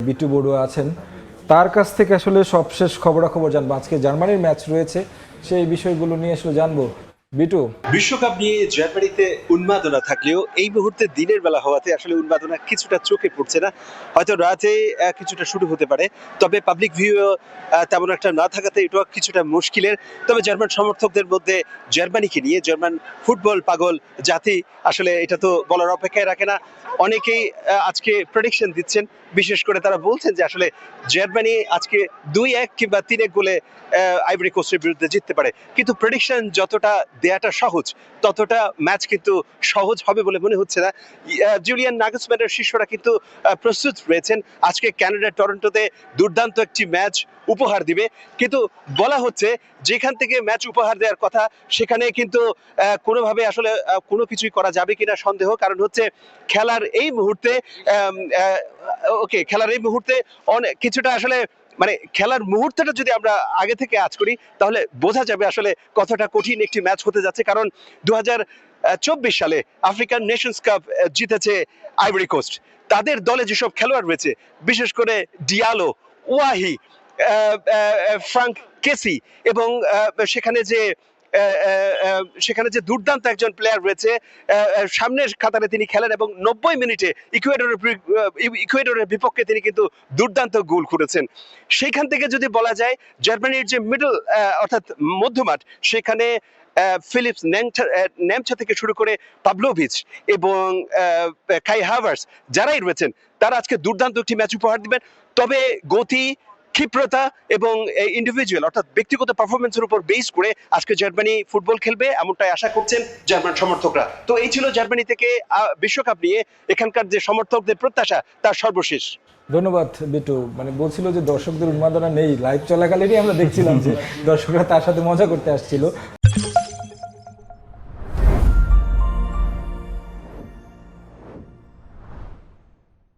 B2 Barua আছেন, তার কাছ থেকে আসলে সবশেষ খবরাখবর জানবো। আজকে জার্মানির ম্যাচ রয়েছে, সেই বিষয়গুলো নিয়ে আসলে জানবো। বিটু, বিশ্বকাপ নিয়ে জার্মানিতে উন্মাদনা থাকলেও এই মুহূর্তে দিনের বেলা হওয়াতে আসলে উন্মাদনা কিছুটা চোখে পড়ছে না। হয়তো রাতে কিছুটা শুরু হতে পারে, তবে পাবলিক ভিউ তেমন একটা না থাকাতে এটাও কিছুটা মুশকিলের। তবে জার্মান সমর্থকদের মধ্যে জার্মানিকে নিয়ে, জার্মান ফুটবল পাগল জাতি আসলে এটা তো বলার অপেক্ষায় রাখে না। অনেকেই আজকে প্রেডিকশন দিচ্ছেন, বিশেষ করে তারা বলছেন যে আসলে জার্মানি আজকে 2-1 কিংবা 3-1 গোলে আইভরি কোস্টের বিরুদ্ধে জিততে পারে। কিন্তু প্রেডিকশন যতটা দেয়াটা সহজ, ততটা ম্যাচ কিন্তু সহজ হবে বলে মনে হচ্ছে না। জুলিয়ান নাগলসম্যানের শিষ্যরা কিন্তু প্রস্তুত রয়েছেন আজকে কানাডার টরন্টোতে দুর্দান্ত একটি ম্যাচ উপহার দিবে। কিন্তু বলা হচ্ছে যেখান থেকে ম্যাচ উপহার দেওয়ার কথা সেখানে কিন্তু কোনোভাবে আসলে কোনো কিছুই করা যাবে কিনা সন্দেহ। কারণ হচ্ছে খেলার এই মুহূর্তে খেলার এই মুহূর্তে অনেক কিছুটা আসলে মানে খেলার মুহূর্তটা যদি আমরা আগে থেকে আজ করি তাহলে বোঝা যাবে আসলে কতটা কঠিন একটি ম্যাচ হতে যাচ্ছে। কারণ 2024 সালে আফ্রিকান নেশনস কাপ জিতেছে আইভরি কোস্ট। তাদের দলে যেসব খেলোয়াড় রয়েছে, বিশেষ করে ডিয়ালো, ওয়াহি, ফ্রাঙ্ক কেসি এবং সেখানে যে দুর্দান্ত একজন প্লেয়ার রয়েছে, সামনের কাতারে তিনি খেলেন এবং 90 মিনিটে ইকুয়েডরের বিপক্ষে তিনি কিন্তু দুর্দান্ত গোল করেছেন। সেইখান থেকে যদি বলা যায় জার্মানির যে মিডল অর্থাৎ মধ্যমাঠ, সেখানে ফিলিপস নেমচা থেকে শুরু করে পাভলোভিচ এবং কাই হাভার্টস যারাই রয়েছেন, তারা আজকে দুর্দান্ত একটি ম্যাচ উপহার দিবেন। তবে গতি, ক্ষিপ্রতা এবং ইন্ডিভিজুয়াল অর্থাৎ ব্যক্তিগত পারফরমেন্সের উপর বেস করে আজকে জার্মানি ফুটবল খেলবে, এমনটাই আশা করছেন জার্মান সমর্থকরা। তো এই ছিল জার্মানি থেকে বিশ্বকাপ নিয়ে এখানকার যে সমর্থকদের প্রত্যাশা, তার সর্বশেষ। ধন্যবাদ বিটু। মানে বলছিল যে দর্শকদের উন্মাদনা নেই, লাইভ চলাকালীনই আমরা দেখছিলাম যে দর্শকরা তার সাথে মজা করতে আসছিল।